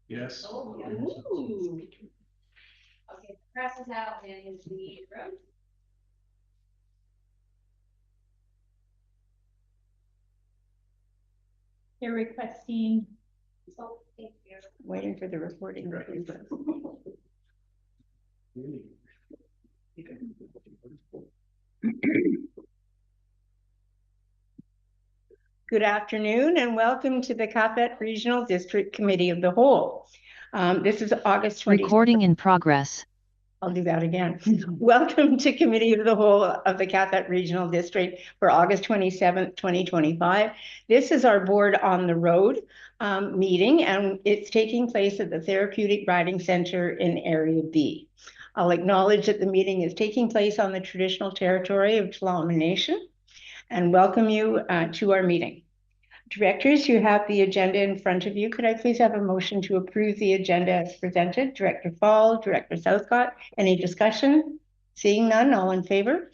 Yes. Oh, yeah. Ooh. Okay, press is out in the room. They're requesting. Oh, thank you. Waiting for the recording. Right. Good afternoon and welcome to the Capet Regional District Committee of the Whole. This is August 20th. Recording in progress. I'll do that again. Welcome to Committee of the Whole of the Capet Regional District for August 27th, 2025. This is our Board on the Road meeting, and it's taking place at the Therapeutic Riding Center in Area B. I'll acknowledge that the meeting is taking place on the traditional territory of Tla'amin Nation and welcome you to our meeting. Directors, you have the agenda in front of you. Could I please have a motion to approve the agenda as presented? Director Fall, Director Southcott, any discussion? Seeing none, all in favor?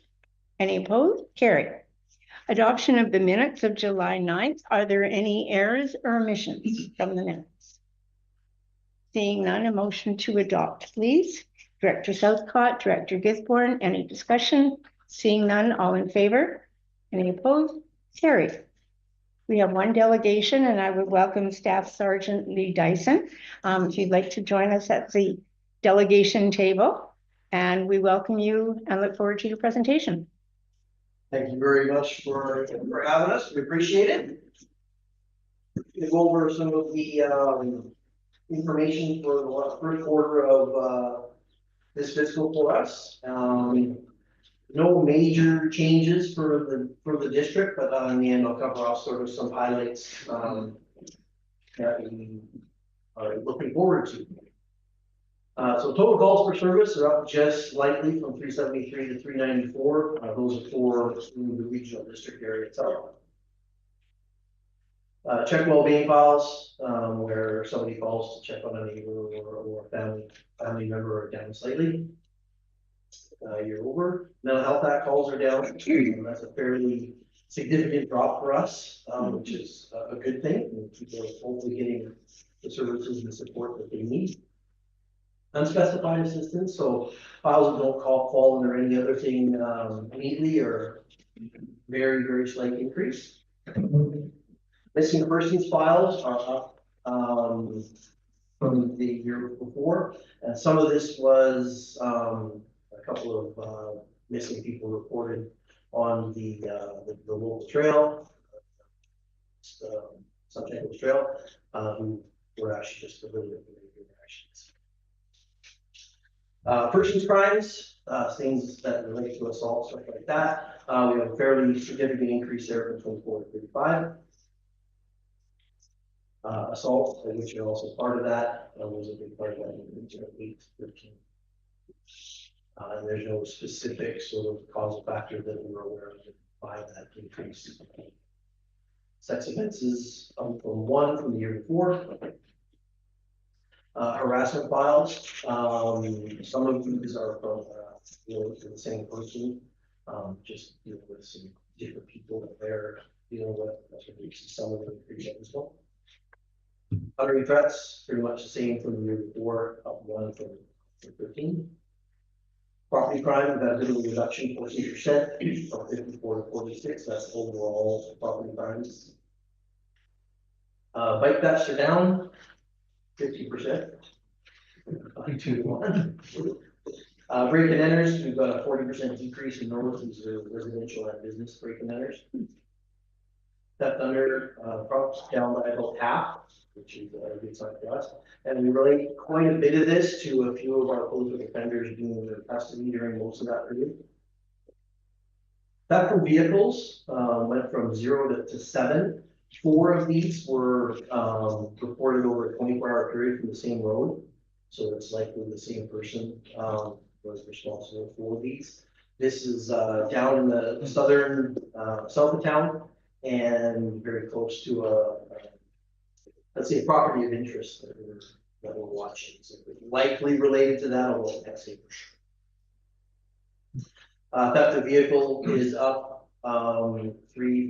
Any opposed? Carried. Adoption of the minutes of July 9th. Are there any errors or omissions from the minutes? Seeing none, a motion to adopt, please. Director Southcott, Director Gisborne, any discussion? Seeing none, all in favor? Any opposed? Carried. We have one delegation, and I would welcome Staff Sergeant Lee Dyson if you'd like to join us at the delegation table. And we welcome you and look forward to your presentation. Thank you very much for having us. We appreciate it. We'll go over some of the information for the first quarter of this fiscal for us. No major changes for the district, but in the end, I'll cover off sort of some highlights that we are looking forward to. So total calls per service are up just slightly from 373 to 394. Those are for the regional district area itself. Check well-being files, where somebody calls to check on a neighbor or a family member are down slightly. Year over. Mental health act calls are down. That's a fairly significant drop for us, which is a good thing. And people are hopefully getting the services and the support that they need. Unspecified assistance, so files that don't fall under any other thing immediately or very, very slight increase. Missing persons files are up from the year before, and some of this was a couple of missing people reported on the local trail, Sunshine Trail, who were actually just a little bit of actions. Persons crimes, things that relate to assault, stuff like that. We have a fairly significant increase there from 24 to 35. Assault, which are also part of that, was a big part of that increase at 8 to 13. And there's no specific sort of causal factor that we were aware of by that increase. Sex offenses from 1 from the year before. Harassment files. Some of these are from to the same person, just dealing with some different people that they're dealing with. Some of them increase as well. Uttering threats, pretty much the same from the year before, up 1 from 13. Property crime, we've got a little reduction, 14% from 54 to 46. That's overall property crimes. Bike thefts are down 50%. 2 to 1. Break and enters, we've got a 40% decrease in those. These are residential and business break and enters. Theft under props down by about half, which is a good sign for us. And we relate quite a bit of this to a few of our prolific offenders being in custody during most of that period. Theft from vehicles went from 0 to 7. 4 of these were reported over a 24-hour period from the same road. So it's likely the same person was responsible for these. This is down in the southern south of town and very close to let's say, property of interest that we're watching. So likely related to that, although I can't say for sure. Theft of vehicle is up 3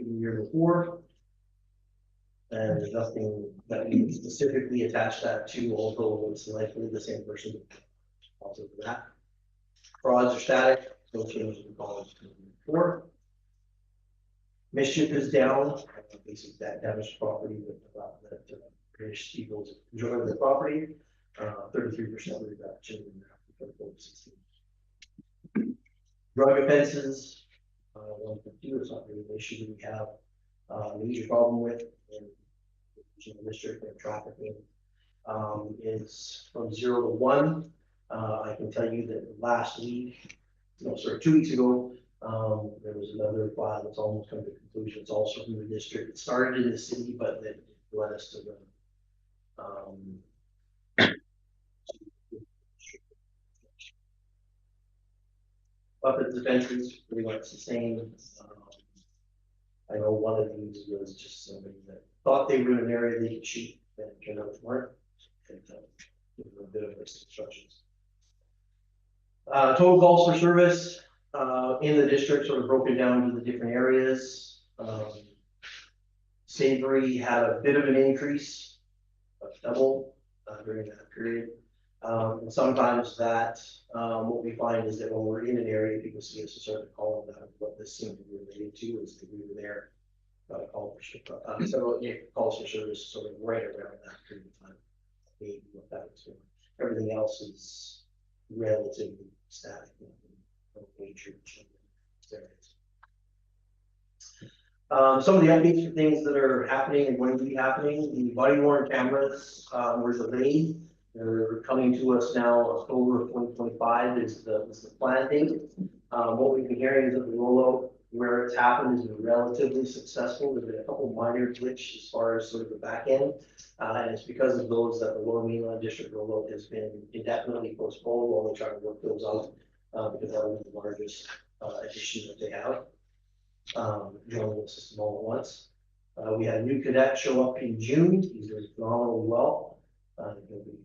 from the year before. And there's nothing that we specifically attach that to, although it's likely the same person. Also for that. Frauds are static, no changes in calls before. Mischief is down, basically that damaged property that British Eagles enjoy the property, 33% reduction in that. Drug offenses, 152 is not really an issue that we have a major problem with in the regional district and trafficking. Is from 0 to 1. I can tell you that last week, no, sorry, 2 weeks ago, there was another file that's almost come to conclusion. It's also from the district. It started in the city, but then it led us to the weapons offenses, pretty much the same. I know one of these was just somebody that thought they were in an area they could shoot, and it turned out to weren't. And a bit of instructions. Total calls for service in the district sort of broken down into the different areas. Savory had a bit of an increase, double during that period. And sometimes that what we find is that when we're in an area, people see us and start to call them that. What this seemed to be related to is that we were there, got a call for so calls for service sort of right around that period of time. Maybe what that was doing. Everything else is relatively static, no major changes. Some of the updates for things that are happening and going to be happening. The body worn cameras were delayed. They're coming to us now. October of 2025 is the planned date. What we've been hearing is that the rollout where it's happened has been relatively successful. There's been a couple minor glitches as far as sort of the back end. And it's because of those that the Lower Mainland District rollout has been indefinitely postponed while they try to work those out, because that was the largest addition that they have. Joining the system all at once. We had a new cadet show up in June. He's doing phenomenally well. He'll be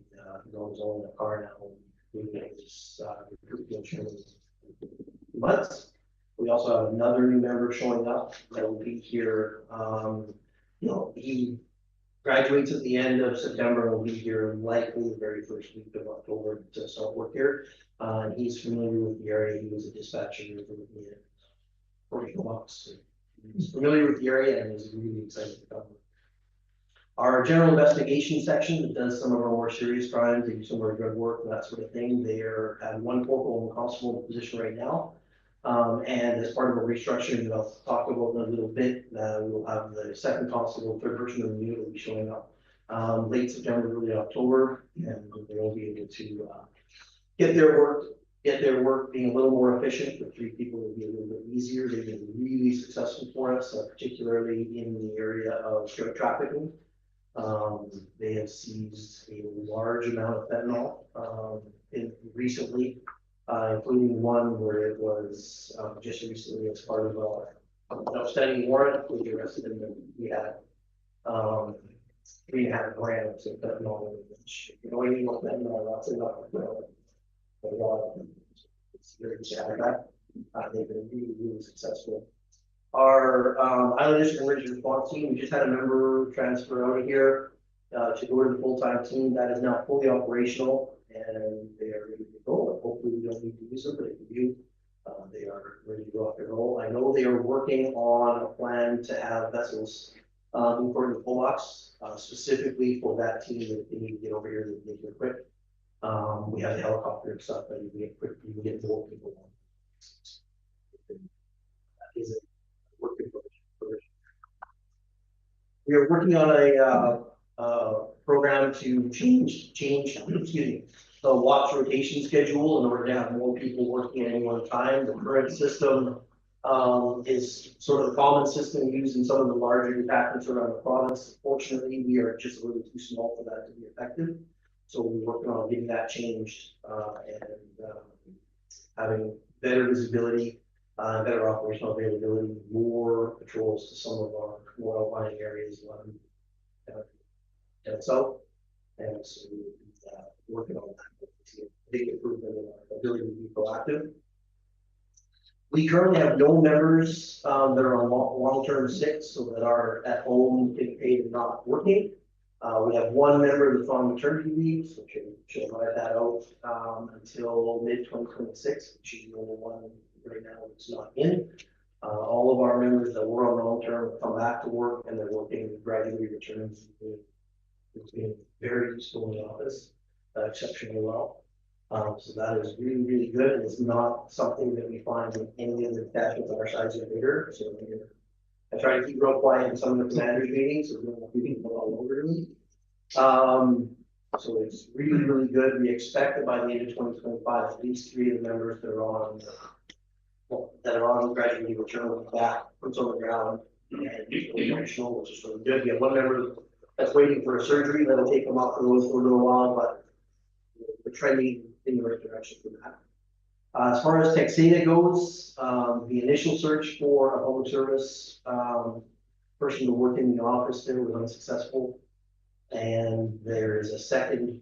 going in a car now. Moving his recruitment training months. We also have another new member showing up that will be here. He graduates at the end of September and will be here likely the very first week of October to start work here. And he's familiar with the area. He was a dispatcher for Comox. He's familiar with the area and is really excited to come. Our general investigation section that does some of our more serious crimes, they do some of our drug work and that sort of thing. They have one corporal and constable position right now. And as part of a restructuring that I'll talk about in a little bit, we'll have the second constable, third person of the unit will be showing up late September, early October, and they'll be able to get their work being a little more efficient. For 3 people, it'll be a little bit easier. They've been really successful for us, particularly in the area of drug trafficking. They have seized a large amount of fentanyl recently, including one where it was just recently as part of an outstanding warrant. We arrested him and we had 3.5 grams of fentanyl. Which, you know, anything with fentanyl, that's enough. It's very sad that they've been really successful. Our Island District Emergency Response Team, we just had a member transfer out of here to go to the full-time team that is now fully operational and they are ready to go. And hopefully we don't need to use them, but if we do, they are ready to rock and roll. I know they are working on a plan to have vessels imported to Comox specifically for that team that they need to get over here to make it quick. We have the helicopter and stuff that you can get more people on. That is it. We are working on a program to change the watch rotation schedule in order to have more people working at any one time. The current system is sort of the common system used in some of the larger detachments around the province. Fortunately, we are just a little too small for that to be effective. So we're working on getting that changed and having better visibility. Better operational availability, more patrols to some of our more outlying areas down south, and so we're working on that to see a big improvement in our ability to be proactive. We currently have no members, that are on long-term sick, so that are at home, getting paid and not working. We have one member that's on maternity leave, so she'll ride that out, until mid-2026. She's the only one right now that's not in. All of our members that were on long-term come back to work, and they're working gradually returns. It's been very useful in the office, exceptionally well. So that is really, really good, and it's not something that we find in any of the detachments on our sides or bigger, so I try to keep real quiet in some of the commanders meetings, so we don't have people all over me. So it's really, really good. We expect that by the end of 2025, at least 3 of the members that are on gradually return will be back, puts on the ground, and operational, which is really good. We have one member that's waiting for a surgery that'll take them off the road for a little while, but we're trending in the right direction for that. As far as Texada goes, the initial search for a public service person to work in the office there was unsuccessful. And there is a second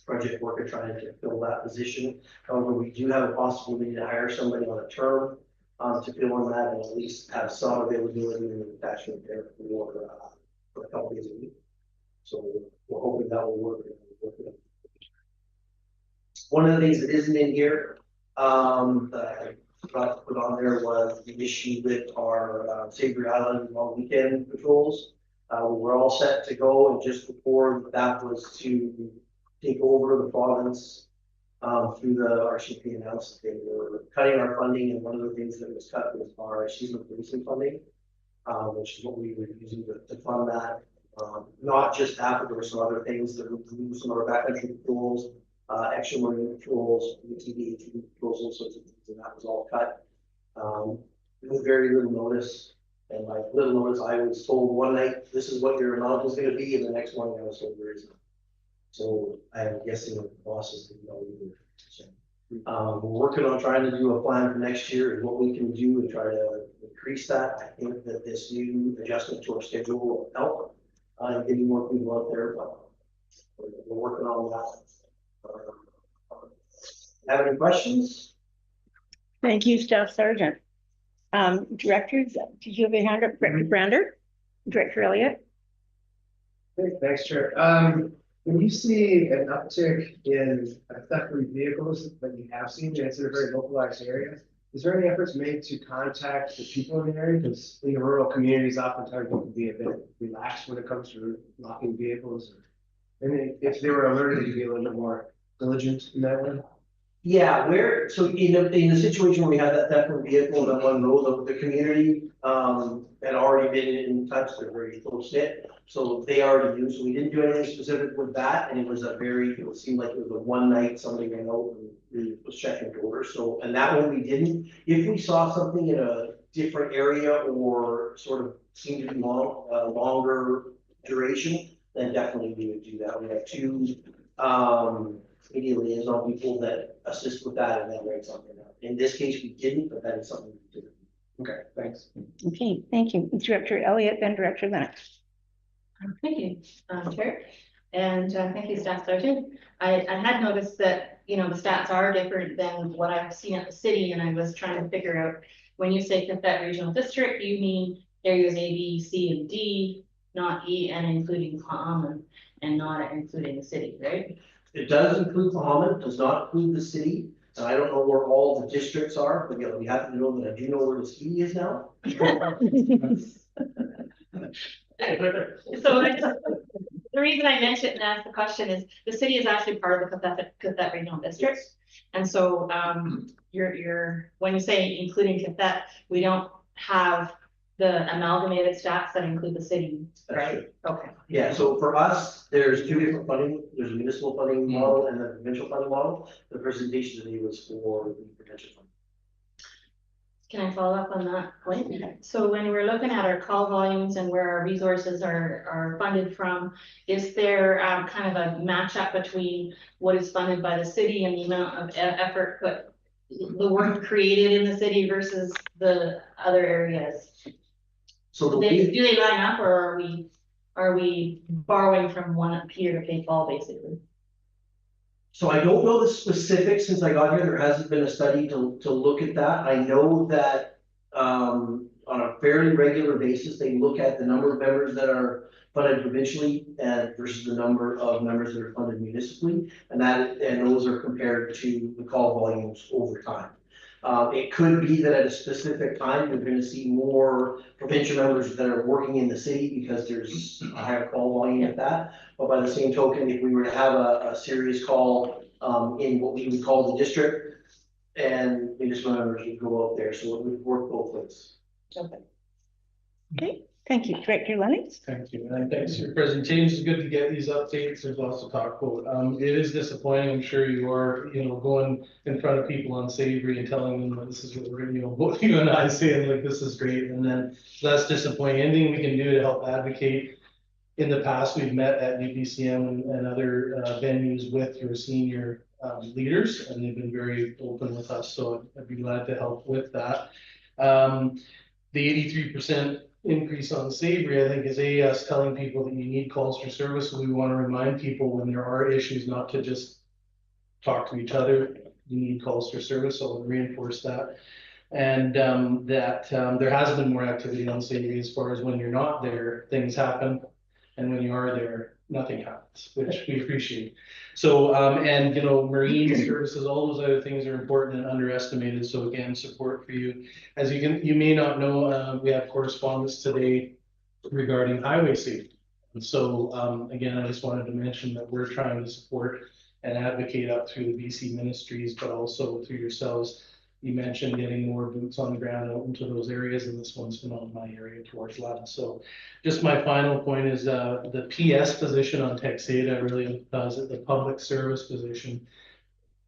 project worker trying to fill that position. However, we do have a possibility to hire somebody on a term to fill in that and at least have some availability in the detachment there for a couple days a week. So we're hoping that will work. One of the things that isn't in here that I forgot to put on there was the issue with our Savory Island long weekend patrols. We're all set to go, and just before that was to take over the province through the RCMP announced they were cutting our funding, and one of the things that was cut was our seasonal policing funding, which is what we were using to fund that. Not just that, but there were some other things that would do some of our backcountry patrols, extra marine patrols, UTV, ATV patrols, all sorts of things, and that was all cut. With very little notice. And like little notice, I was told one night, this is what your amount is going to be, and the next morning I was told there isn't. So I'm guessing the bosses didn't know either. So, we're working on trying to do a plan for next year and what we can do and try to increase that. I think that this new adjustment to our schedule will help getting more people out there, but we're working on that. Have any questions? Thank you, Staff Sergeant. Directors, did you have a hand up? Director Brander? Director Elliott? Thanks, Chair. When you see an uptick in theft from vehicles that you have seen, and it's in a very localized area, is there any efforts made to contact the people in the area? Because in the rural communities, oftentimes people can be a bit relaxed when it comes to locking vehicles. And if they were alerted, you'd be a little bit more diligent in that way. Yeah, so in the situation where we had that theft from vehicle that one road, the community had already been in touch. They're very close knit, so they already knew. So we didn't do anything specific with that, and it seemed like it was a one night somebody ran out and we was checking doors. So and that one we didn't. If we saw something in a different area or sort of seemed to be longer duration, then definitely we would do that. We have 2 media liaison people that assist with that and then write something out. In this case, we didn't, but that is something we did. Okay, thanks. Okay, thank you. Director Elliott, then Director Lennox. Thank you, Chair, and thank you, Staff Sergeant. I had noticed that, the stats are different than what I've seen at the city, and I was trying to figure out, when you say that regional district, you mean areas A, B, C, and D, not E, and including common, and not including the city, right? It does include Comox, does not include the city. And I don't know where all the districts are, but we have to know that I do know where the city is now. So the reason I mentioned and asked the question is the city is actually part of the Cadet regional district. And so when you say including Cadet, we don't have the amalgamated stats that include the city, right? Okay. Yeah, so for us, there's 2 different funding. There's a municipal funding model and a provincial funding model. The presentation today was for the provincial funding. Can I follow up on that point? So when we're looking at our call volumes and where our resources are funded from, is there kind of a matchup between what is funded by the city and the amount of effort put, the work created in the city versus the other areas? So do they line up, or are we borrowing from one here to pay fall basically? So I don't know the specifics since I got here. There hasn't been a study to look at that. I know that on a fairly regular basis, they look at the number of members that are funded provincially and versus the number of members that are funded municipally, and those are compared to the call volumes over time. It could be that at a specific time, you're going to see more provincial members that are working in the city because there's a higher call volume at that. But by the same token, if we were to have a serious call in what we would call the district, and municipal members would go out there, so it would work both ways. Okay, thank you. Director Lennox? Thank you, and thanks for your presentation. It's good to get these updates. There's lots to talk about. It is disappointing. I'm sure you are, going in front of people on Savory and telling them that this is what we're, both you and I saying like, this is great. And then that's disappointing. Anything we can do to help advocate. In the past, we've met at UPCM and other venues with your senior leaders, and they've been very open with us. So I'd be glad to help with that. The 83% increase on Savory, I think, is us telling people that you need calls for service. So we want to remind people when there are issues not to just talk to each other. You need calls for service. So I'll reinforce that. And that there has been more activity on Savory as far as when you're not there, things happen. And when you are there, nothing happens, which we appreciate. So, and marine services, all those other things are important and underestimated. So again, support for you. As you may not know, we have correspondence today regarding highway safety. And so, again, I just wanted to mention that we're trying to support and advocate up through the BC ministries, but also through yourselves. You mentioned getting more boots on the ground out into those areas, and this one's been on my area towards London. So just my final point is the PS position on Texada really does it, the public service position.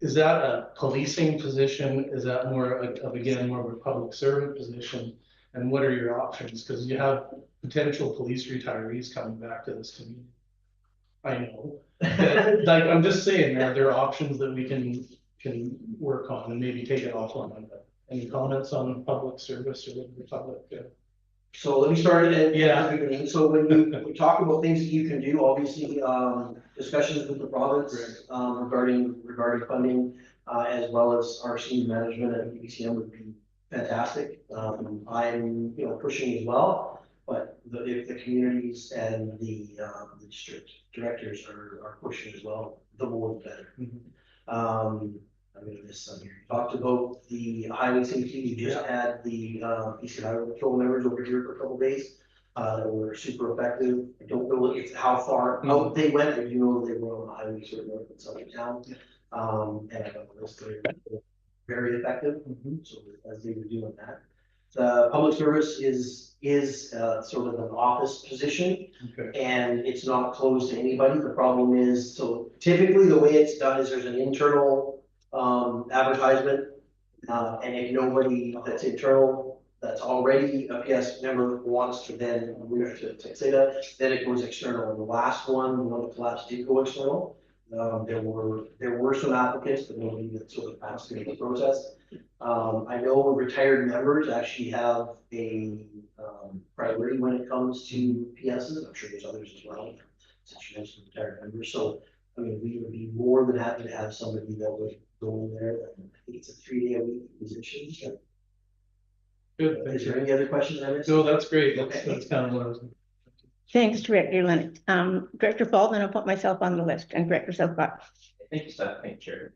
Is that a policing position? Is that more of a public service position? And what are your options? Because you have potential police retirees coming back to this community. I know. Like, I'm just saying, there are options that we can work on and maybe take it offline. Any comments on public service or the public? So let me start at Yeah. the beginning. So when we talk about things that you can do, obviously, discussions with the province regarding funding, as well as our senior management at UPCM would be fantastic. I'm pushing as well, but if the communities and the district directors are pushing as well, the more the better. I'm going to miss some here. You talked about the highway safety. You just had the BC Highway Patrol members over here for a couple of days that were super effective. I don't know how far out they went. I do know they were on the highway sort of north and south of town. And I got the list there. Very effective. So as they were doing that. The public service is sort of an office position, and it's not closed to anybody. The problem is, so typically the way it's done is there's an internal advertisement, and if nobody that's internal that's already a PS member wants to then move to Texada, then it goes external. And the last one, the one that collapsed, did go external. There were some applicants, but nobody that sort of passed through the process. I know retired members actually have a priority when it comes to PSs. I'm sure there's others as well, since you mentioned retired members. So I mean, we would be more than happy to have somebody that would go in there. I think it's a 3-day-a-week position. Good. Is there any other questions I missed? No, that's great. That's kind of what I was. Thanks, Director Lennox. Director Baldwin, I'll put myself on the list, and Director Selcott. Thank you, Steph. Thank you, Chair.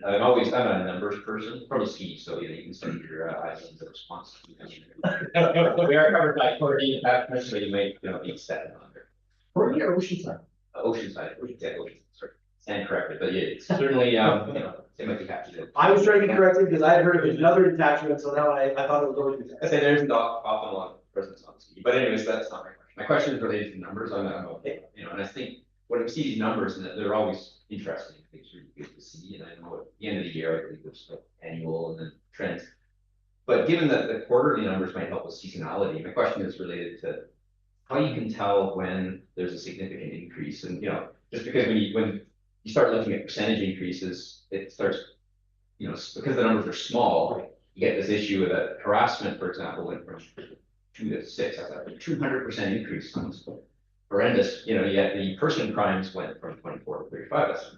I'm a numbers person from the ski, so you can send your eyes on the response. We are covered by Courtney Detachment, so you may need set on there. Courtney or Oceanside? Oceanside, sorry, stand corrected, but yeah, it's certainly they might be happy to. I was trying to be corrected because I had heard of another detachment, so now I thought it was Oceanside. I say there's not often a lot of presence on ski, but anyways, that's not my question. My question is related to numbers. I'm okay, and I think when we see these numbers, and they're always interesting, things really good to see. And I know at the end of the year, I think there's like annual and then trends. But given that the quarterly numbers might help with seasonality, my question is related to how you can tell when there's a significant increase. And just because when you start looking at percentage increases, it starts, because the numbers are small, you get this issue of that harassment, for example, went from 2 to 6. That's like a 200% increase. Horrendous. Yet the person crimes went from 24 to 35. That's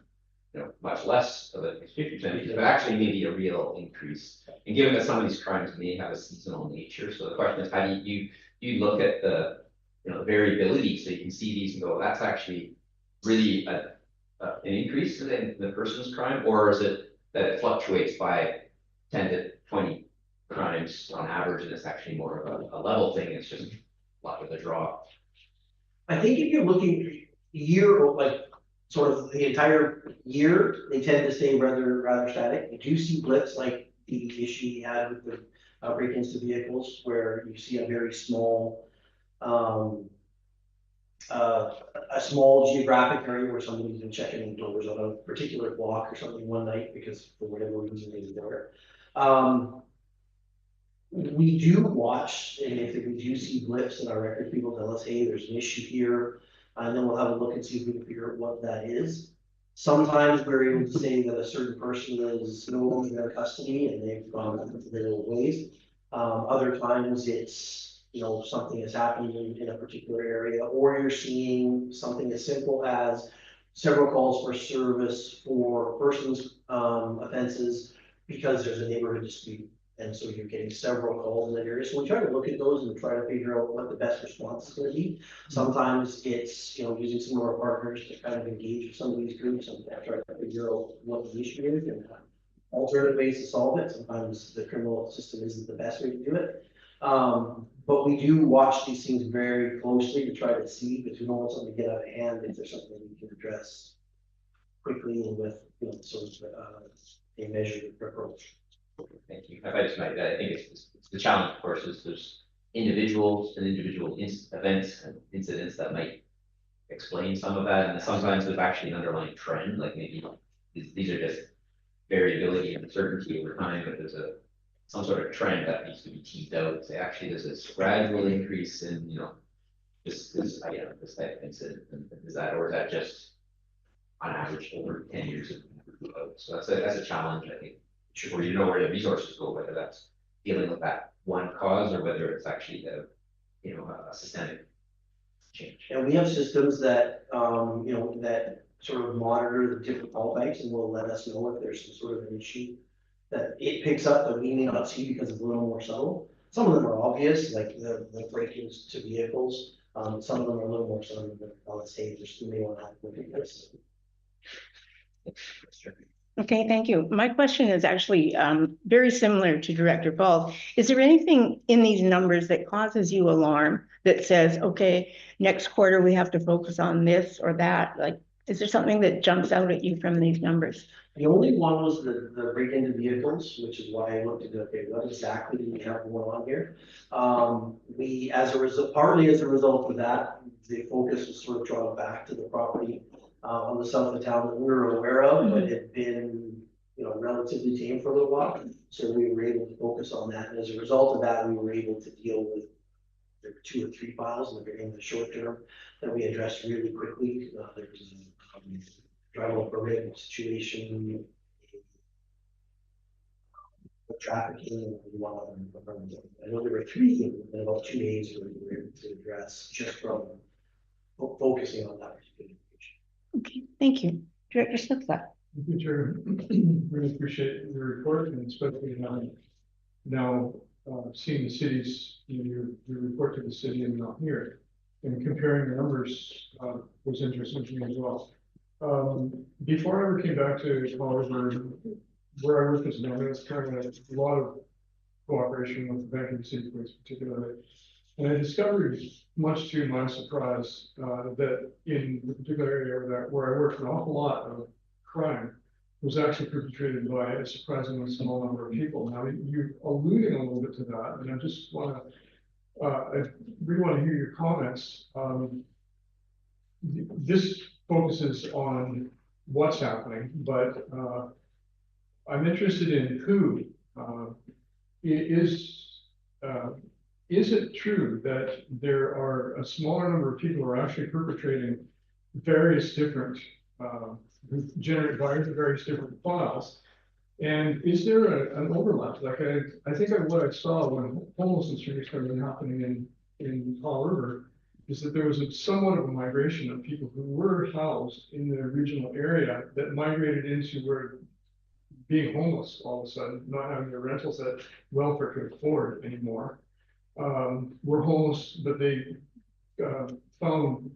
much less of a 50%, but actually maybe a real increase. And given that some of these crimes may have a seasonal nature, so the question is, how do you look at the, the variability, so you can see these and go, that's actually really an increase in the person's crime, or is it that it fluctuates by 10 to 20 crimes on average, and it's actually more of a level thing, it's just luck of the draw? I think if you're looking year, or like sort of the entire year, they tend to stay rather static. You do see blips like the issue we had with the break-ins to vehicles, where you see a very small, a small geographic area where somebody's been checking doors on a particular block or something one night because for whatever reason they were there. We do watch, and if we do see blips in our record, people tell us, hey, there's an issue here, and then we'll have a look and see if we can figure out what that is. Sometimes we're able to say that a certain person is no longer in their custody and they've gone their own ways. Other times it's, something is happening in a particular area, or you're seeing something as simple as several calls for service for persons offenses because there's a neighborhood dispute. And so you're getting several calls in that area. So we try to look at those and try to figure out what the best response is going to be. Sometimes it's, using some of our partners to kind of engage with some of these groups and try to figure out what the issue is and alternative ways to solve it. Sometimes the criminal system isn't the best way to do it. But we do watch these things very closely to try to see if we don't want something to get out of hand, if there's something we can address quickly and with, sort of a measured approach. Thank you. If I just might, I think it's the challenge, of course, is there's individuals and individual events and incidents that might explain some of that, and sometimes there's actually an underlying trend, like maybe these are just variability and uncertainty over time, but there's some sort of trend that needs to be teased out. Say, actually, there's this gradual increase in, this type of incident, and is that, or is that just on average over 10 years of so that's a challenge, I think. Where you know where the resources go, whether that's dealing with that one cause or whether it's actually a systemic change. And we have systems that that sort of monitor the different call types and will let us know if there's some sort of an issue that it picks up that we may not see because it's a little more subtle. Some of them are obvious, like the break-ins to vehicles. Some of them are a little more subtle, but let's say there's may want to have to look at this. Okay, thank you. My question is actually very similar to Director Paul's. Is there anything in these numbers that causes you alarm that says, okay, next quarter we have to focus on this or that? Like, is there something that jumps out at you from these numbers? The only one was the break into vehicles, which is why I looked at okay, what exactly do we have going on here? We, partly as a result of that, the focus was sort of drawn back to the property on the south of town that we were aware of, but had been, relatively tame for a little while. So we were able to focus on that. And as a result of that, we were able to deal with there were 2 or 3 files in the short term that we addressed really quickly. There was a drivable permit situation, trafficking, and one other. I know there were 3 in about 2 days where we were able to address just from focusing on that particular issue. Okay, thank you. Director Smith. Thank you, Chair. Really appreciate your report, and especially now seeing the cities, your report to the city and not here, and comparing the numbers was interesting to me as well. Before I ever came back to college, where I worked as an analyst, kind of a lot of cooperation with the banking city police, particularly. And I discovered, much to my surprise, that in the particular area where I worked, an awful lot of crime was actually perpetrated by a surprisingly small number of people. Now, you're alluding a little bit to that, and I just want to, I really want to hear your comments. This focuses on what's happening, but I'm interested in who. Is it true that there are a smaller number of people who are actually perpetrating various different, generate various different files? And is there an overlap? Like I think what I saw when homelessness really started happening in Powell River is that there was somewhat of a migration of people who were housed in the regional area that migrated into where being homeless all of a sudden, not having the rentals that welfare could afford anymore. Were homeless, but they found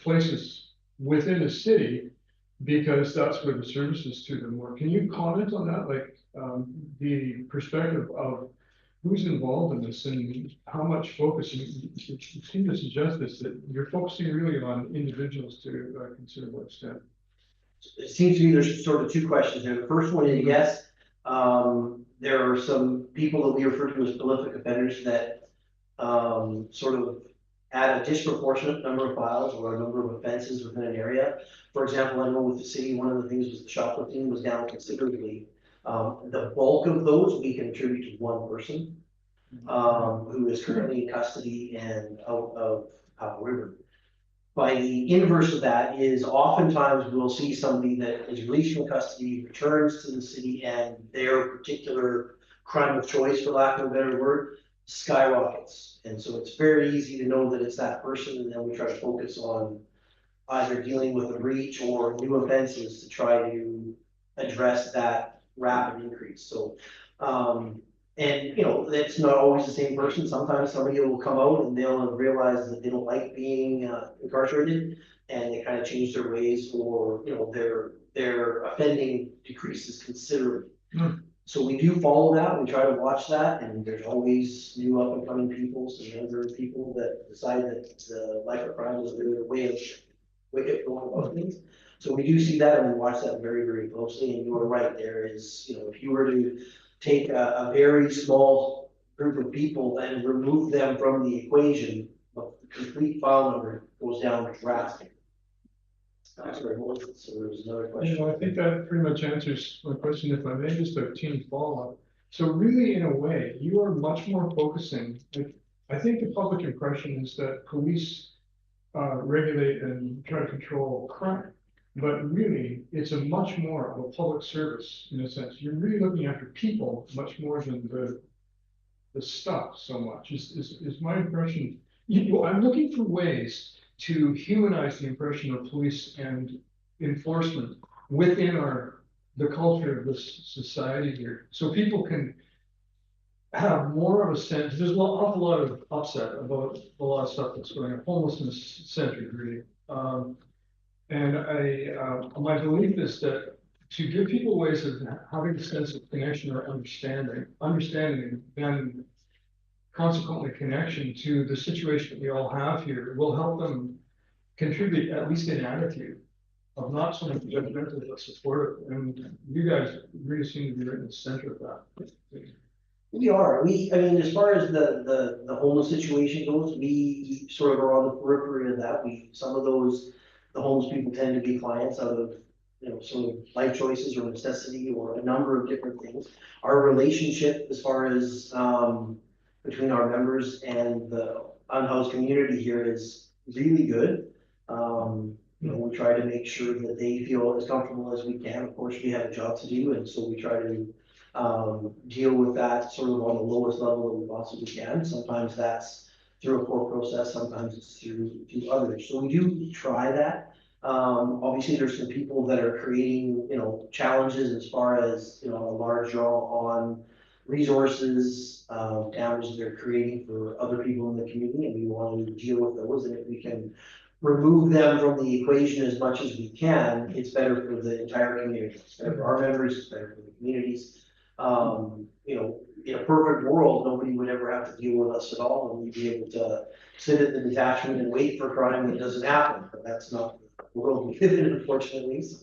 places within the city because that's where the services to them were. Can you comment on that? Like the perspective of who's involved in this and how much focus you seem to suggest this, that you're focusing really on individuals to a considerable extent. It seems to me there's sort of two questions there. The first one is yes, there are some people that we refer to as prolific offenders that sort of add a disproportionate number of files or a number of offenses within an area. For example, I know with the city, one of the things was the shoplifting was down considerably. The bulk of those we can attribute to one person who is currently in custody and out of Powell River. By the inverse of that is oftentimes we'll see somebody that is released from custody, returns to the city, and their particular crime of choice, for lack of a better word, skyrockets. And so it's very easy to know that it's that person, and then we try to focus on either dealing with a breach or new offenses to try to address that rapid increase. So, and you know, it's not always the same person. Sometimes somebody will come out and they'll realize that they don't like being incarcerated, and they kind of change their ways, or you know, their offending decreases considerably. So we do follow that. We try to watch that, and there's always new up and coming people, some younger people that decide that the life of crime is their way of going about things. So we do see that, and we watch that very, very closely. And you are right, there is, you know, if you were to take a very small group of people and remove them from the equation, the complete file number goes down drastically. Sorry, so there's another question. You know, I think that pretty much answers my question. If I may, just a teeny follow-up. So really, in a way, you are much more focusing. Like, I think the public impression is that police regulate and try to control crime, but really, it's a much more of a public service in a sense. You're really looking after people much more than the stuff so much. Is my impression? I'm looking for ways to humanize the impression of police and enforcement within the culture of this society here, so people can have more of a sense. There's an awful lot of upset about a lot of stuff that's going on, homelessness centered really. And my belief is that to give people ways of having a sense of connection or understanding, and then consequently connection to the situation that we all have here will help them contribute, at least in attitude, of not so much judgmental but supportive. And you guys really seem to be right in the center of that. We are. I mean, as far as the homeless situation goes, we sort of are on the periphery of that. Some of those, the homeless people tend to be clients out of, you know, sort of life choices or necessity or a number of different things. Our relationship as far as between our members and the unhoused community here is really good. You know, we try to make sure that they feel as comfortable as we can. Of course, we have a job to do, and so we try to deal with that sort of on the lowest level that we possibly can. Sometimes that's through a court process, sometimes it's through others. So we do try that. Obviously there's some people that are creating, you know, challenges as far as, you know, a large draw on resources, damages they're creating for other people in the community, and we want to deal with those. And if we can remove them from the equation as much as we can, it's better for the entire community. It's better for our members, it's better for the communities. You know, in a perfect world, nobody would ever have to deal with us at all, and we'd be able to sit at the detachment and wait for crime that doesn't happen. But that's not the world we live in, unfortunately. So.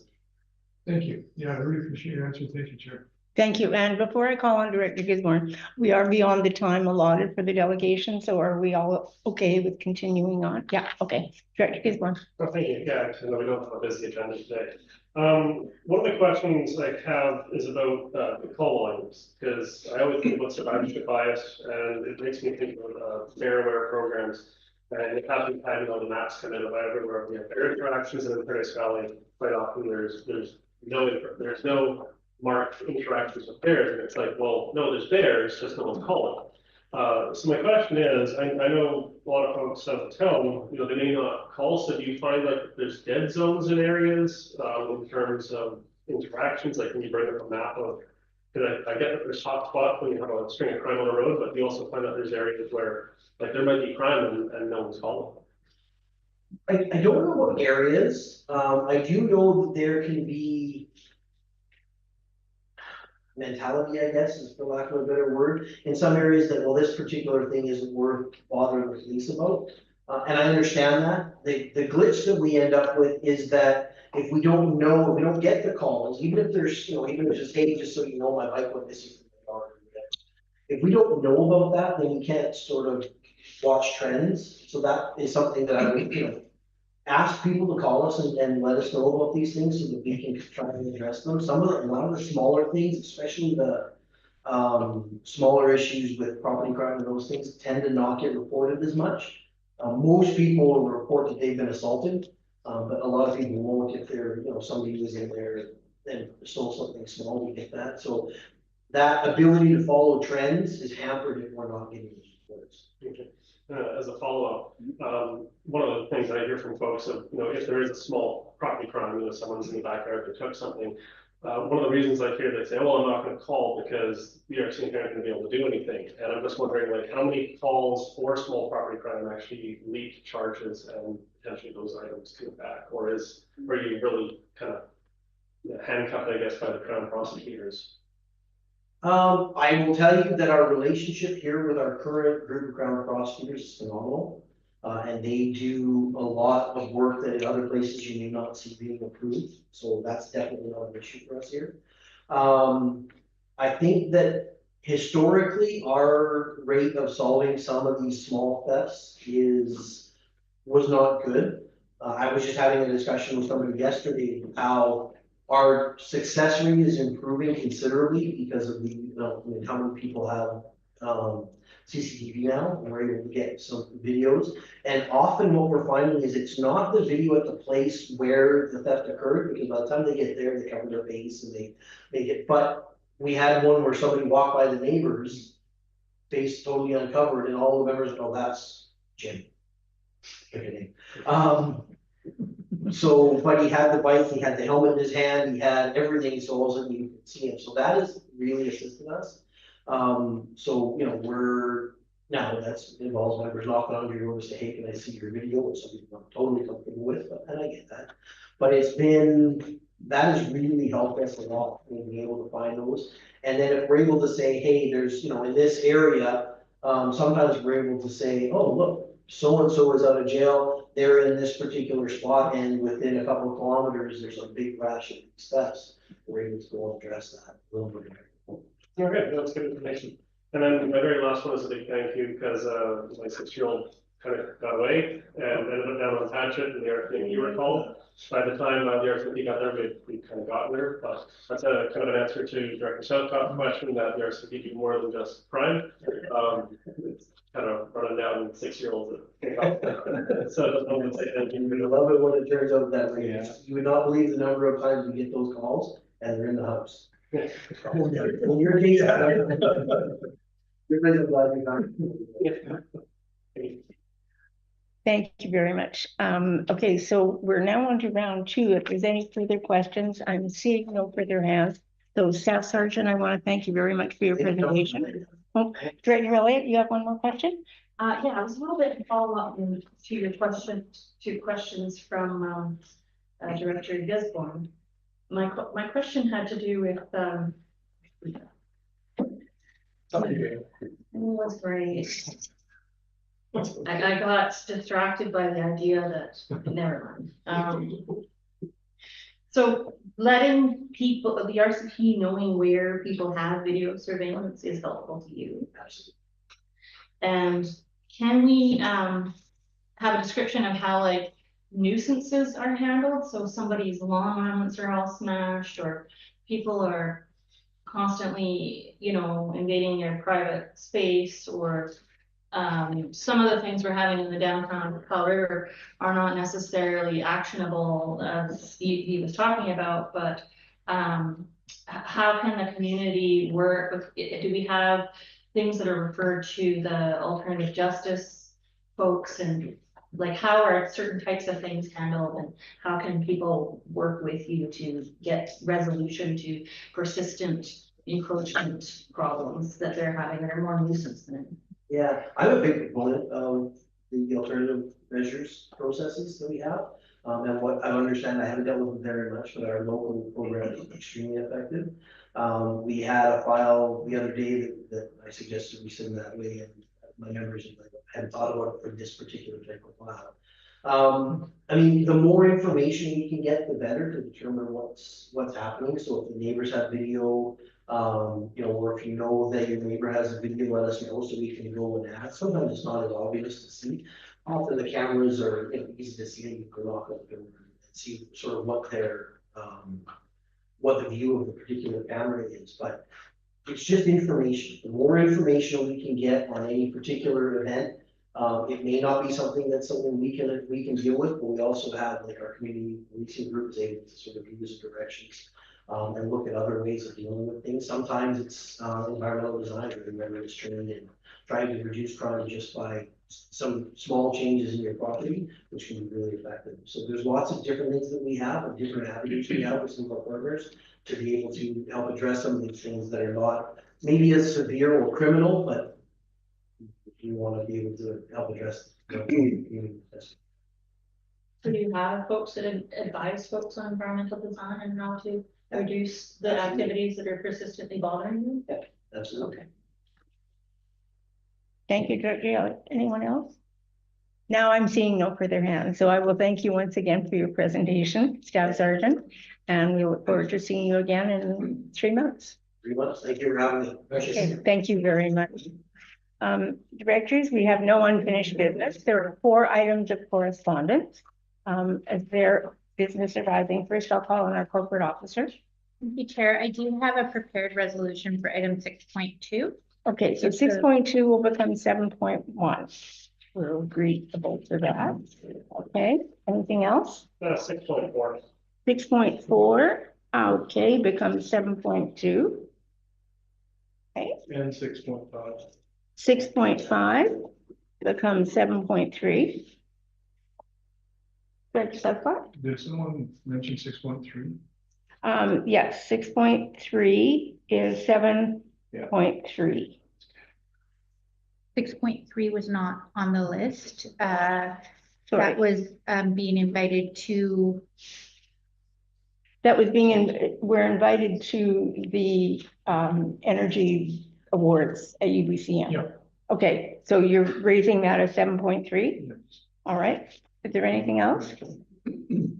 Thank you. Yeah, I really appreciate your answer. Thank you, Chair. Thank you. And before I call on Director Gisborne, we are beyond the time allotted for the delegation. So are we all okay with continuing on? Yeah, okay. Director Gisborne. Oh, thank you. Yeah, I know we don't have a busy agenda today. One of the questions I have is about the call volumes, because I always think about survivorship bias, and it makes me think about bear aware programs. And it has been had on the maps kind of everywhere. We have bear interactions in the Paradise Valley. Quite often there's no marked interactions with bears, and it's like, well, no, there's bears, just no one's calling. So my question is, I know a lot of folks out of town, you know, they may not call, so do you find like there's dead zones in areas, in terms of interactions, like when you bring up a map of, because I get that there's hot spots when you have a string of crime on the road, but you also find that there's areas where, like, there might be crime and no one's calling. I don't know what areas, I do know that there can be mentality, I guess, is for lack of a better word, in some areas that, well, this particular thing isn't worth bothering the police about. And I understand that. The glitch that we end up with is that if we don't know, if we don't get the calls, even if there's, you know, even if it's just, hey, just so you know, my bike went missing from the yard. If we don't know about that, then we can't sort of watch trends. So that is something that I would, you know, ask people to call us and let us know about these things so that we can try and address them. Some of the, a lot of the smaller things, especially the smaller issues with property crime and those things tend to not get reported as much. Most people will report that they've been assaulted, but a lot of people won't if they're, you know, somebody was in there and stole something small, we get that. So that ability to follow trends is hampered if we're not getting those reports. Okay. As a follow-up, one of the things I hear from folks of, you know, if there is a small property crime, you know, someone's in the backyard that took something, one of the reasons I hear they say, well, I'm not going to call because the RCMP aren't going to be able to do anything. And I'm just wondering, like, how many calls for small property crime actually leak charges and potentially those items come back? Or are you really kind of, you know, handcuffed, I guess, by the Crown prosecutors? I will tell you that our relationship here with our current group of Crown prosecutors is phenomenal. And they do a lot of work that in other places you may not see being approved. So that's definitely not an issue for us here. I think that historically our rate of solving some of these small thefts was not good. I was just having a discussion with somebody yesterday how our success rate is improving considerably because of the, you know, I mean, how many people have CCTV now, and we're able to get some videos. And often what we're finding is it's not the video at the place where the theft occurred, because by the time they get there, they cover their face and they make it. But we had one where somebody walked by the neighbors, face totally uncovered, and all the members go, that's Jim. So, but he had the bike, he had the helmet in his hand, he had everything, so all of a sudden you could see him. So that has really assisted us. So, you know, now that's involves members knocking on your door to say, hey, can I see your video? Or something I'm totally comfortable with, and I get that. But that has really helped us a lot in being able to find those. And then if we're able to say, hey, there's, you know, in this area, sometimes we're able to say, oh, look, so-and-so is out of jail, they're in this particular spot, and within a couple of kilometers, there's a big rash of steps. We're able to go and address that a little bit. Okay, that's good information. And then my very last one is a big thank you because my 6-year-old kind of got away and ended up down on Detachment, and the RCMP were called. By the time the RCMP got there, we'd kind of gotten there. But that's a kind of an answer to Director Southcott's question that the RCMP do more than just crime. It's kind of running down 6-year-olds. So I just wanted to say thank you. I love it when it turns out that way. Yeah. You would not believe the number of times we get those calls and they're in the house. In your case, you're really glad you got it. Thank you very much. Okay, so we're now on to round 2. If there's any further questions, I'm seeing no further hands. So Staff Sergeant, I want to thank you very much for your presentation. Oh, Director Elliott, you have one more question? Yeah, I was a little bit follow-up to your questions from Director Gisborne. My question had to do with what's great. I got distracted by the idea that never mind. So letting people, the RCP knowing where people have video surveillance is helpful to you. And can we have a description of how like nuisances are handled? So somebody's lawn ornaments are all smashed, or people are constantly, you know, invading your private space, or some of the things we're having in the downtown Powell River are not necessarily actionable, as he was talking about, but how can the community work with, do we have things that are referred to the alternative justice folks, and like how are certain types of things handled, and how can people work with you to get resolution to persistent encroachment problems that they're having that are more nuisance than. Yeah, I'm a big proponent of the alternative measures processes that we have. And what I understand, I haven't dealt with them very much, but our local program is extremely effective. We had a file the other day that I suggested we send that way, and my members hadn't thought about it for this particular type of file. I mean, the more information we can get, the better to determine what's happening. So if the neighbors have video, you know, or if you know that your neighbor has a video, let us know so we can go and ask. Sometimes it's not as obvious to see. Often the cameras are, you know, easy to see, and you can lock up and see sort of what their, what the view of the particular camera is, but it's just information. The more information we can get on any particular event, it may not be something we can deal with, but we also have like our community policing group is able to sort of give us directions. And look at other ways of dealing with things. Sometimes it's environmental design, remember it's trained in trying to reduce crime just by some small changes in your property, which can be really effective. So there's lots of different things that we have, and different avenues we have with some of our partners to be able to help address some of these things that are not maybe as severe or criminal, but you want to be able to help address. So do you have folks that advise folks on environmental design and how to reduce the activities that are persistently bothering you? Yeah, absolutely. Okay. Thank you, Director. Anyone else? Now I'm seeing no further hands, so I will thank you once again for your presentation, Staff Sergeant, and we look forward to seeing you again in 3 months. 3 months. Thank you for having me. Okay, thank you very much. Directors, we have no unfinished business. There are 4 items of correspondence. As their business arising, first I'll call on our corporate officer. Thank you, Chair. I do have a prepared resolution for item 6.2. Okay, so 6.2 will become 7.1. We'll agree to both of that. Okay, anything else? 6.4. 6.4, okay, becomes 7.2. Okay. And 6.5. 6.5 becomes 7.3. Director Sutcliffe? Did someone mention 6.3? Yes, 6.3 is 7.3. 6.3 was not on the list. That was being invited to. That was we're invited to the energy awards at UBCM. Yeah. Okay, so you're raising that as 7.3? Yes. All right, is there anything else?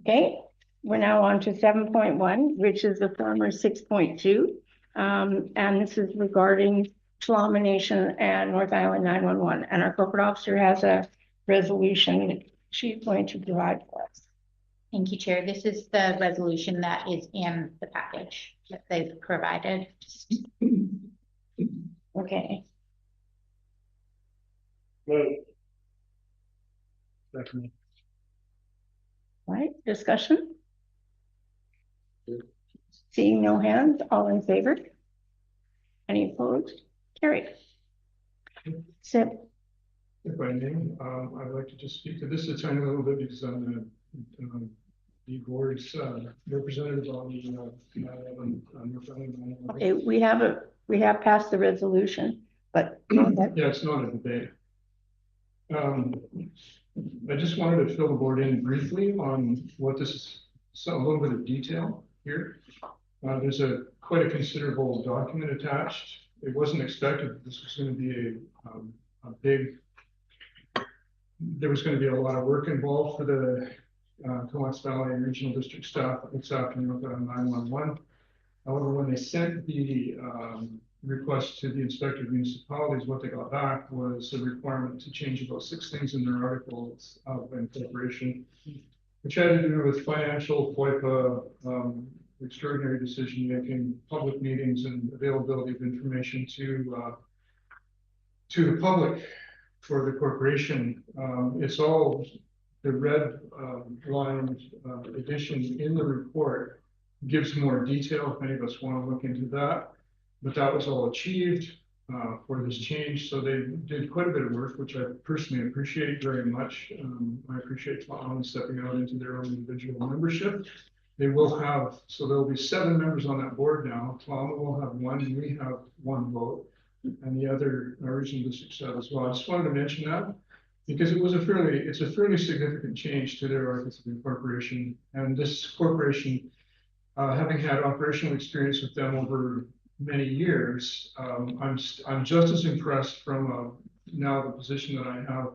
Okay, we're now on to 7.1, which is the former 6.2. And this is regarding Shalom Nation and North Island 911. And our corporate officer has a resolution she's going to provide for us. Thank you, Chair. This is the resolution that is in the package that they've provided. Okay. Move. Definitely. All right, discussion? Seeing no hands, all in favor? Any opposed? Carried. So, If I may, I'd like to just speak to this a tiny little bit because I'm the board's representative on the okay, we have passed the resolution, but yeah, it's not a debate. I just wanted to fill the board in briefly on what this is, so a little bit of detail here. There's quite a considerable document attached. It wasn't expected that this was going to be a big. There was going to be a lot of work involved for the Comox Valley Regional District staff that looks after North Island 911. However, when they sent the request to the inspector of municipalities, what they got back was a requirement to change about 6 things in their articles of incorporation, which had to do with financial, FOIPA, extraordinary decision making, public meetings, and availability of information to the public for the corporation. It's all the red line addition in the report gives more detail if any of us want to look into that. But that was all achieved. for this change. So they did quite a bit of work, which I personally appreciate very much. I appreciate Tom stepping out into their own individual membership. They will have, so there'll be 7 members on that board now. Tom will have 1, and we have 1 vote, and the other regional districts have as well. I just wanted to mention that because it's a fairly significant change to their Articles of Incorporation. And this corporation, having had operational experience with them over many years, I'm just as impressed from now the position that I have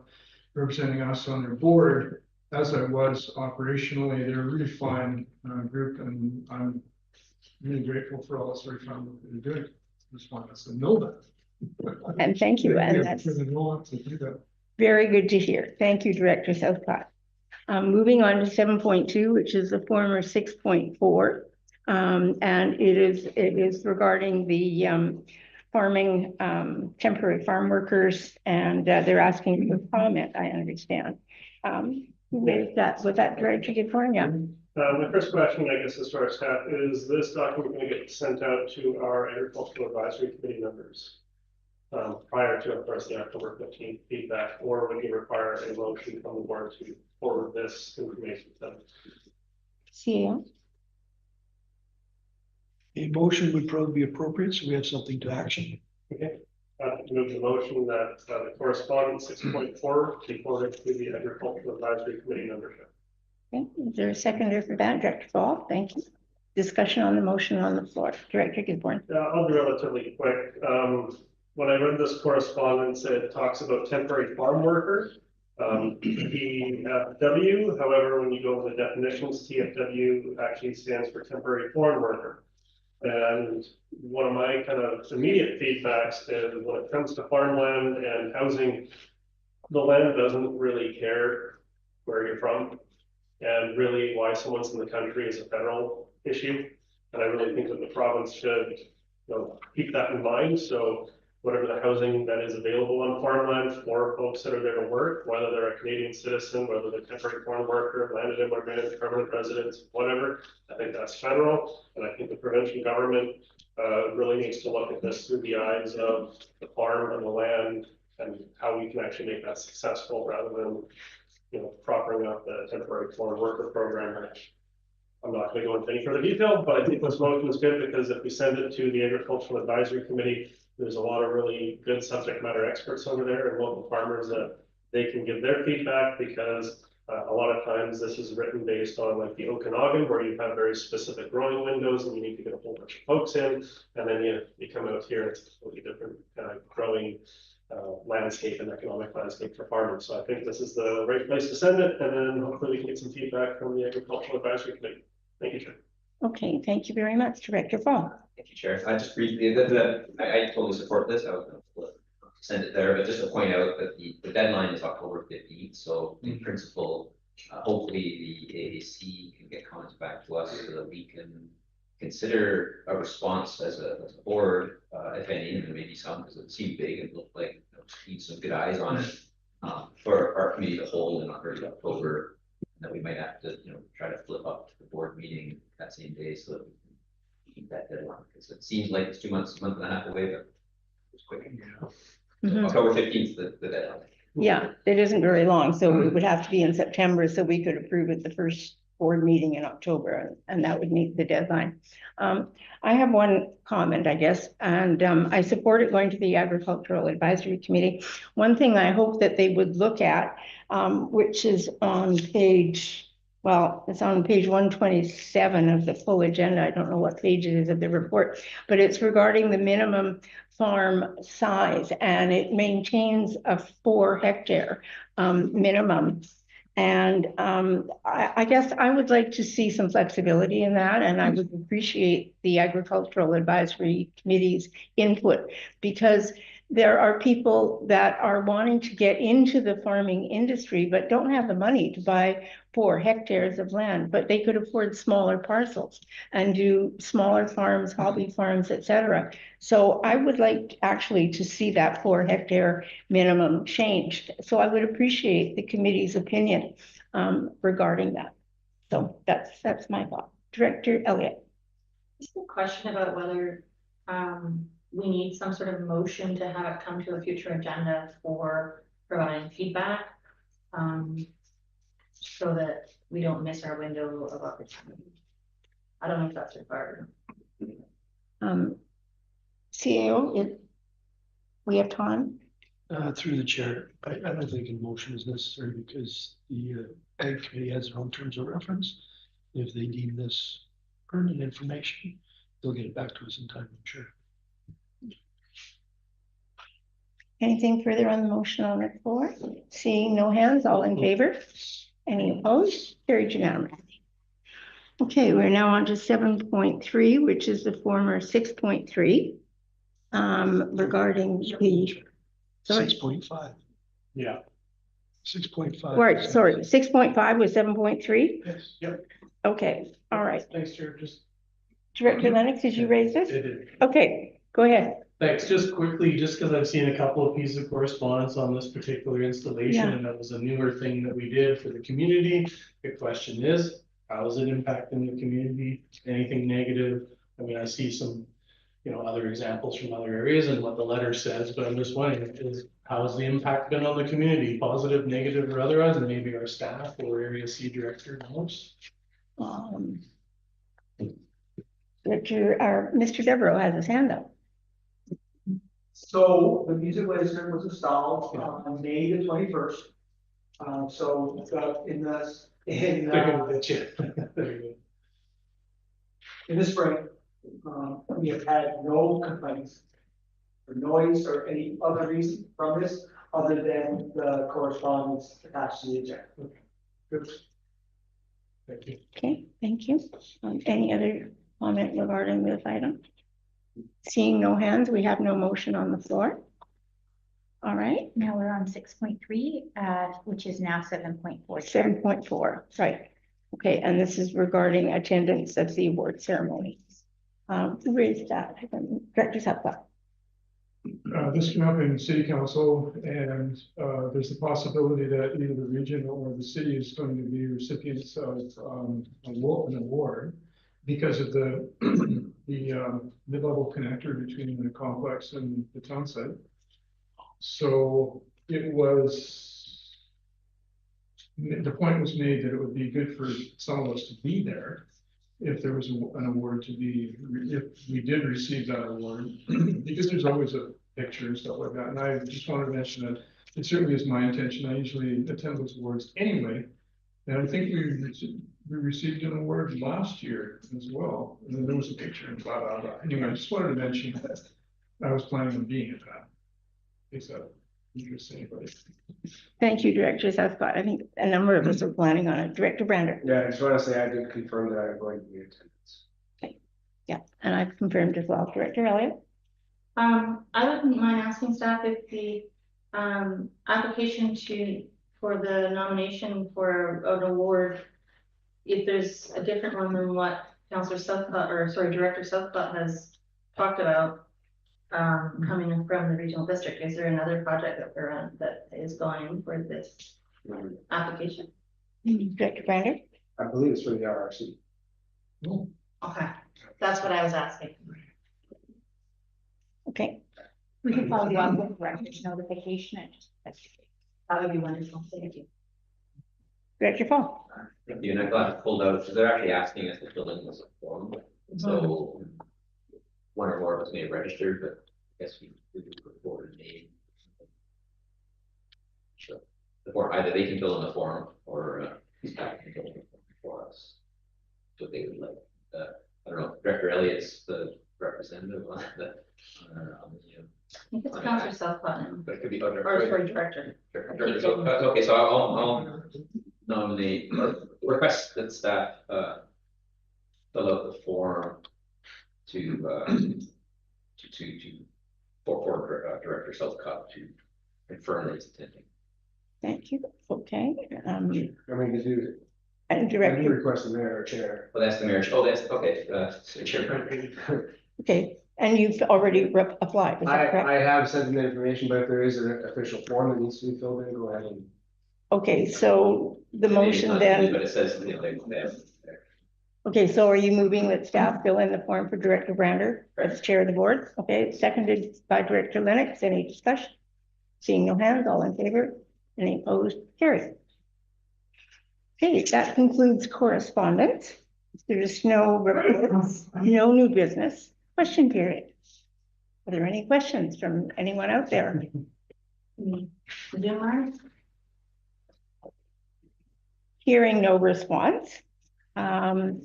representing us on their board as I was operationally. They're a really fine group, and I'm really grateful for all this very fine work that they're doing. I just want us to know that. And thank you. And that's very good to hear. Thank you, Director Southcott. Moving on to 7.2, which is the former 6.4. And it is regarding the farming, temporary farm workers, and they're asking for comment, I understand. With that, Director Gifford? My first question, I guess, as far as staff, is this document going to get sent out to our Agricultural Advisory Committee members prior to, of course, the October 15th feedback, or would you require a motion from the board to forward this information to them? CEO? A motion would probably be appropriate, so we have something to action. Okay. Move the motion that the correspondence 6.4 be forwarded to the Agricultural Advisory Committee membership. Okay. Is there a seconder for that, Director Fall? Thank you. Discussion on the motion on the floor. Director Gisborne. I'll be relatively quick. When I read this correspondence, it talks about temporary farm worker, TFW. However, when you go to the definitions, TFW actually stands for temporary foreign worker. And one of my kind of immediate feedbacks is when it comes to farmland and housing, the land doesn't really care where you're from, and really why someone's in the country is a federal issue. And I really think that the province should, keep that in mind. So whatever the housing that is available on farmland for folks that are there to work, whether they're a Canadian citizen, whether they're temporary foreign worker, landed immigrant, permanent residents, whatever, I think that's federal. And I think the provincial government really needs to look at this through the eyes of the farm and the land and how we can actually make that successful rather than, propping up the temporary foreign worker program. I'm not going to go into any further detail, but I think this motion is good because if we send it to the Agricultural Advisory Committee, there's a lot of really good subject matter experts over there and local farmers that they can give their feedback, because a lot of times this is written based on like the Okanagan, where you have very specific growing windows and you need to get a whole bunch of folks in, and then you come out here, it's a completely different growing landscape and economic landscape for farmers. So I think this is the right place to send it, and then hopefully we can get some feedback from the Agricultural Advisory Committee. Thank you, Chair. Okay, thank you very much, Director Fall. Thank you, Chair. I just briefly, I totally support this. I was going to send it there, but just to point out that the deadline is October 15th. So in principle, hopefully the AAC can get comments back to us so that we can consider a response as a board, if any, and there may be some, because it seemed big and looked like need some good eyes on it for our committee to hold in early October. That we might have to, try to flip up to the board meeting that same day so that we can keep that deadline, because it seems like it's 2 months, a month and a half away, but it's quick. So October 15th, the deadline. Yeah, it isn't very long, so it would have to be in September, so we could approve it the first board meeting in October, and that would meet the deadline. I have one comment, I guess, and I support it going to the Agricultural Advisory Committee. One thing I hope that they would look at, which is on page, it's on page 127 of the full agenda. I don't know what page it is of the report, but it's regarding the minimum farm size, and it maintains a 4 hectare minimum. And I guess I would like to see some flexibility in that, and I would appreciate the Agricultural Advisory Committee's input, because there are people that are wanting to get into the farming industry but don't have the money to buy 4 hectares of land, but they could afford smaller parcels and do smaller farms, hobby farms, etc. So I would like actually to see that 4 hectare minimum changed. So I would appreciate the committee's opinion regarding that. So that's my thought. Director Elliott. Just a question about whether we need some sort of motion to have it come to a future agenda for providing feedback. So that we don't miss our window of opportunity. I don't know if that's required. CAO, we have time? Through the chair, I don't think a motion is necessary because the Ag Committee has their own terms of reference. If they deem this pertinent information, they'll get it back to us in time, I'm sure. Anything further on the motion on the floor? Seeing no hands, all in favor? Any opposed? Carried unanimously. Okay, we're now on to 7.3, which is the former 6.3. Regarding the. Sorry. 6.5. Yeah. 6.5. Right, sorry, 6.5 was 7.3? Yes, yep. Okay, all right. Thanks, Chair, just. Director Lennox, did you raise this? It did. Okay, go ahead. Thanks, just quickly, just because I've seen a couple of pieces of correspondence on this particular installation, Yeah. and that was a newer thing that we did for the community. The question is, how is it impacting the community? Anything negative? I mean, I see some, other examples from other areas and what the letter says, but I'm just wondering, how has the impact been on the community? Positive, negative, or otherwise, and maybe our staff or area C director knows? Mr. Devereaux has his hand up. So the music laser was installed on May the 21st. So in the spring, we have had no complaints or noise or any other reason from this other than the correspondence attached to the agenda. Good. Thank you. Okay, thank you. Any other comment regarding this item? Seeing no hands, we have no motion on the floor. All right. Now we're on 6.3, which is now 7.4. 7.4, right. Okay, and this is regarding attendance at the award ceremony. Who raised that? Director Suppa. This came up in city council, and there's the possibility that either the region or the city is going to be recipients of an award because of the mid-level connector between the complex and the town site. So the point was made that it would be good for some of us to be there if there was an award to be, if we did receive that award, because there's always a picture and stuff like that. And I just wanted to mention that it certainly is my intention. I usually attend those awards anyway. And I think we received an award last year as well. And then there was a picture and blah, blah, blah. Anyway, I just wanted to mention that I was planning on being at that. Is that interesting? Thank you, Director Southcott. I think a number of us are planning on it. Director Brander. Yeah, I just want to say I did confirm that I'm going to be in attendance. Okay. Yeah, and I've confirmed as well. Director Elliott. I wouldn't mind asking staff if the application for the nomination for an award, if there's a different one than what Councillor Southcott, or sorry, Director Southcott has talked about. Coming in from the regional district, is there another project that is going for this application? Director Brander. I believe it's for the RRC. Oh. Okay, that's what I was asking. Okay. We can follow up with records notification. That would be wonderful. Thank you. Director Paul. Thank you, and I'm glad it pulled out, because they're actually asking us to fill in this form. So one or more of us may have registered, but I guess we would put forward a name. Sure. The form, either they can fill in the form or staff can fill in the form for us. So they would like, I don't know, Director Elliott's the representative on the. I think it's Councillor Southcott now. But it could be Or sorry, Director. Okay, so I'll nominate or request that staff fill out the form for Director Southcott to confirm that he's attending. Thank you. Okay. I mean, to do. And I do Director. request the mayor or chair. Well, that's the mayor. Oh, that's okay. Chair. Okay, and you've already applied. Is that correct? I have sent them the information, but if there is an official form that needs to be filled in, go ahead and. Okay, so the Maybe it's motion not, then. but it says, they have. Okay, so are you moving that staff fill in the form for Director Brander as chair of the board? Okay, seconded by Director Lennox. Any discussion? Seeing no hands, all in favor? Any opposed? Carried. Okay, that concludes correspondence. There's no reports, no new business. Question period. Are there any questions from anyone out there? Hearing no response.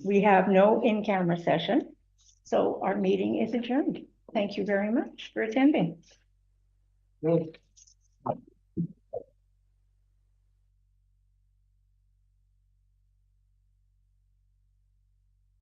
We have no in-camera session, so our meeting is adjourned. Thank you very much for attending. No.